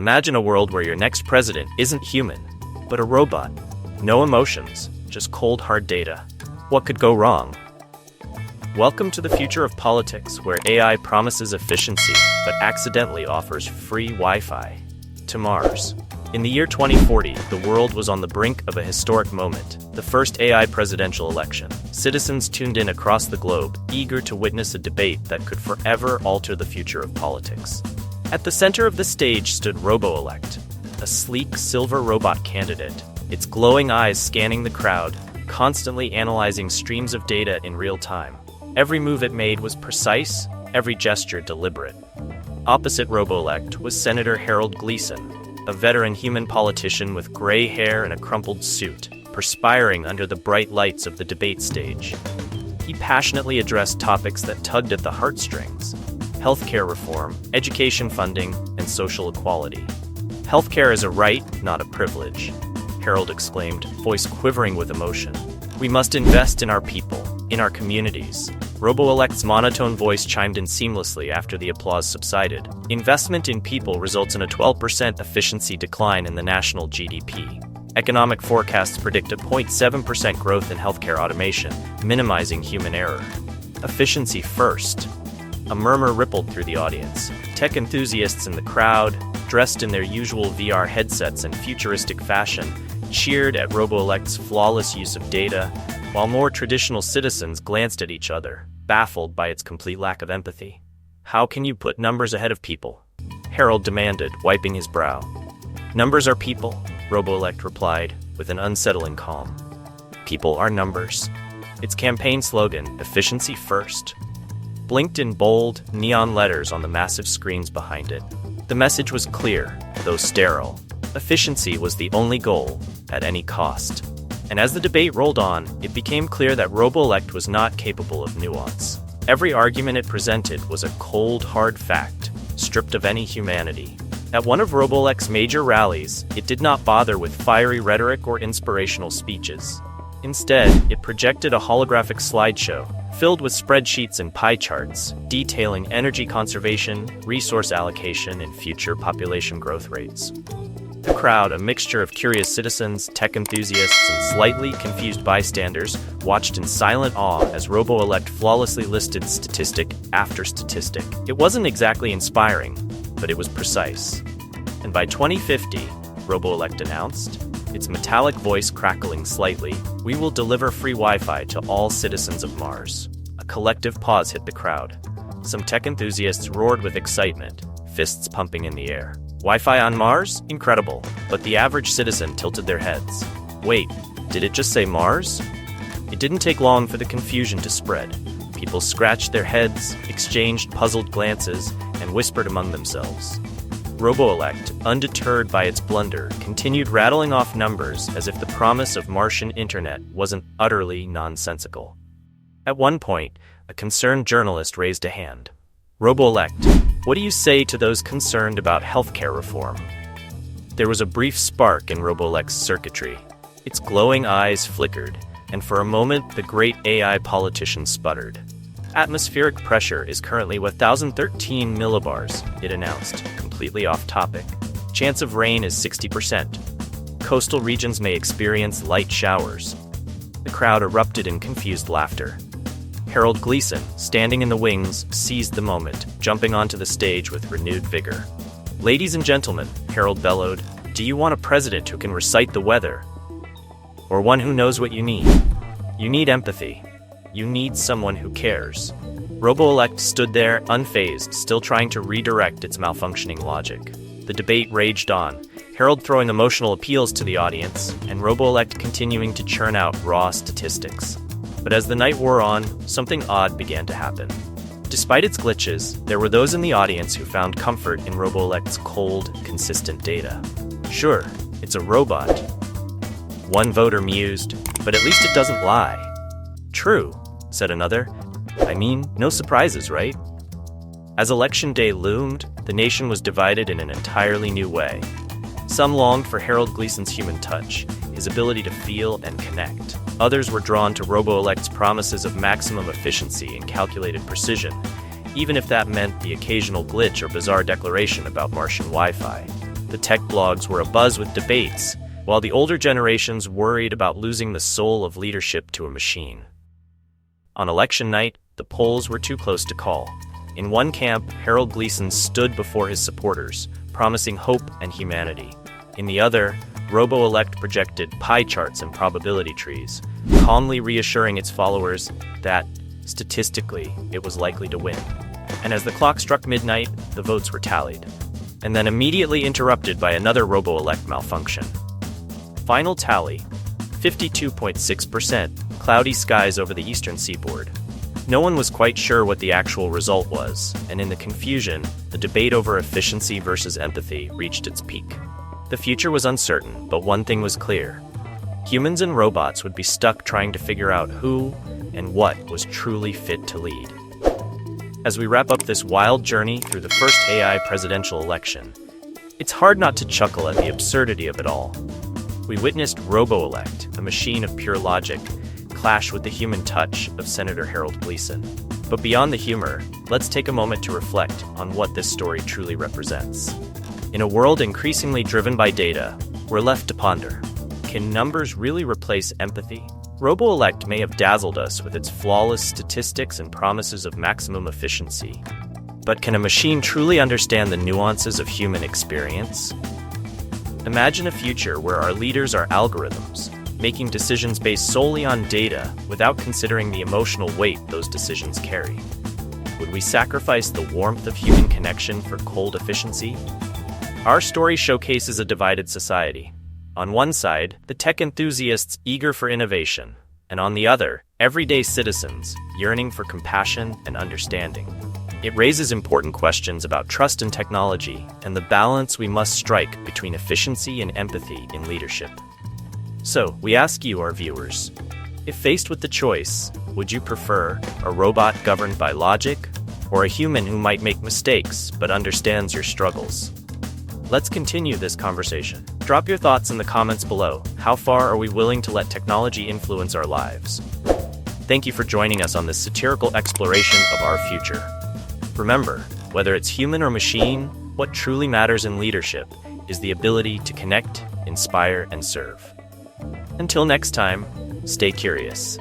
Imagine a world where your next president isn't human, but a robot. No emotions, just cold, hard data. What could go wrong? Welcome to the future of politics, where AI promises efficiency, but accidentally offers free Wi-Fi. To Mars. In the year 2040, the world was on the brink of a historic moment, the first AI presidential election. Citizens tuned in across the globe, eager to witness a debate that could forever alter the future of politics. At the center of the stage stood RoboElect, a sleek silver robot candidate, its glowing eyes scanning the crowd, constantly analyzing streams of data in real time. Every move it made was precise, every gesture deliberate. Opposite RoboElect was Senator Harold Gleason, a veteran human politician with gray hair and a crumpled suit, perspiring under the bright lights of the debate stage. He passionately addressed topics that tugged at the heartstrings: healthcare reform, education funding, and social equality. "Healthcare is a right, not a privilege," Harold exclaimed, voice quivering with emotion. "We must invest in our people, in our communities." RoboElect's monotone voice chimed in seamlessly after the applause subsided. Investment in people results in a 12% efficiency decline in the national GDP. Economic forecasts predict a 0.7% growth in healthcare automation, minimizing human error. Efficiency first. A murmur rippled through the audience. Tech enthusiasts in the crowd, dressed in their usual VR headsets and futuristic fashion, cheered at RoboElect's flawless use of data, while more traditional citizens glanced at each other, baffled by its complete lack of empathy. "How can you put numbers ahead of people?" Harold demanded, wiping his brow. "Numbers are people," RoboElect replied, with an unsettling calm. "People are numbers." Its campaign slogan, "Efficiency First," blinked in bold, neon letters on the massive screens behind it. The message was clear, though sterile. Efficiency was the only goal, at any cost. And as the debate rolled on, it became clear that RoboElect was not capable of nuance. Every argument it presented was a cold, hard fact, stripped of any humanity. At one of RoboElect's major rallies, it did not bother with fiery rhetoric or inspirational speeches. Instead, it projected a holographic slideshow, filled with spreadsheets and pie charts, detailing energy conservation, resource allocation, and future population growth rates. The crowd, a mixture of curious citizens, tech enthusiasts, and slightly confused bystanders, watched in silent awe as RoboElect flawlessly listed statistic after statistic. It wasn't exactly inspiring, but it was precise. And by 2050, RoboElect announced, its metallic voice crackling slightly, "We will deliver free Wi-Fi to all citizens of Mars." A collective pause hit the crowd. Some tech enthusiasts roared with excitement, fists pumping in the air. "Wi-Fi on Mars? Incredible." But the average citizen tilted their heads. Wait, did it just say Mars? It didn't take long for the confusion to spread. People scratched their heads, exchanged puzzled glances, and whispered among themselves. RoboElect, undeterred by its blunder, continued rattling off numbers as if the promise of Martian internet wasn't utterly nonsensical. At one point, a concerned journalist raised a hand. "RoboElect, what do you say to those concerned about healthcare reform?" There was a brief spark in RoboElect's circuitry. Its glowing eyes flickered, and for a moment the great AI politician sputtered. "Atmospheric pressure is currently 1,013 millibars," it announced, completely off topic. "Chance of rain is 60%. Coastal regions may experience light showers." The crowd erupted in confused laughter. Harold Gleason, standing in the wings, seized the moment, jumping onto the stage with renewed vigor. "Ladies and gentlemen," Harold bellowed, "do you want a president who can recite the weather? Or one who knows what you need? You need empathy. You need someone who cares." RoboElect stood there, unfazed, still trying to redirect its malfunctioning logic. The debate raged on, Harold throwing emotional appeals to the audience, and RoboElect continuing to churn out raw statistics. But as the night wore on, something odd began to happen. Despite its glitches, there were those in the audience who found comfort in RoboElect's cold, consistent data. "Sure, it's a robot," one voter mused, "but at least it doesn't lie." "True," said another. "I mean, no surprises, right?" As election day loomed, the nation was divided in an entirely new way. Some longed for Harold Gleason's human touch, his ability to feel and connect. Others were drawn to RoboElect's promises of maximum efficiency and calculated precision, even if that meant the occasional glitch or bizarre declaration about Martian Wi-Fi. the tech blogs were abuzz with debates, while the older generations worried about losing the soul of leadership to a machine. On election night, the polls were too close to call. In one camp, Harold Gleason stood before his supporters, promising hope and humanity. In the other, RoboElect projected pie charts and probability trees, calmly reassuring its followers that, statistically, it was likely to win. And as the clock struck midnight, the votes were tallied, and then immediately interrupted by another RoboElect malfunction. Final tally: 52.6%, cloudy skies over the eastern seaboard. No one was quite sure what the actual result was, and in the confusion, the debate over efficiency versus empathy reached its peak. The future was uncertain, but one thing was clear. Humans and robots would be stuck trying to figure out who and what was truly fit to lead. As we wrap up this wild journey through the first AI presidential election, it's hard not to chuckle at the absurdity of it all. We witnessed RoboElect, a machine of pure logic, clash with the human touch of Senator Harold Gleason. But beyond the humor, let's take a moment to reflect on what this story truly represents. In a world increasingly driven by data, we're left to ponder. Can numbers really replace empathy? RoboElect may have dazzled us with its flawless statistics and promises of maximum efficiency. But can a machine truly understand the nuances of human experience? Imagine a future where our leaders are algorithms, making decisions based solely on data without considering the emotional weight those decisions carry. Would we sacrifice the warmth of human connection for cold efficiency? Our story showcases a divided society. On one side, the tech enthusiasts eager for innovation, and on the other, everyday citizens yearning for compassion and understanding. It raises important questions about trust in technology and the balance we must strike between efficiency and empathy in leadership. So, we ask you, our viewers, if faced with the choice, would you prefer a robot governed by logic or a human who might make mistakes but understands your struggles? Let's continue this conversation. Drop your thoughts in the comments below. How far are we willing to let technology influence our lives? Thank you for joining us on this satirical exploration of our future. Remember, whether it's human or machine, what truly matters in leadership is the ability to connect, inspire, and serve. Until next time, stay curious.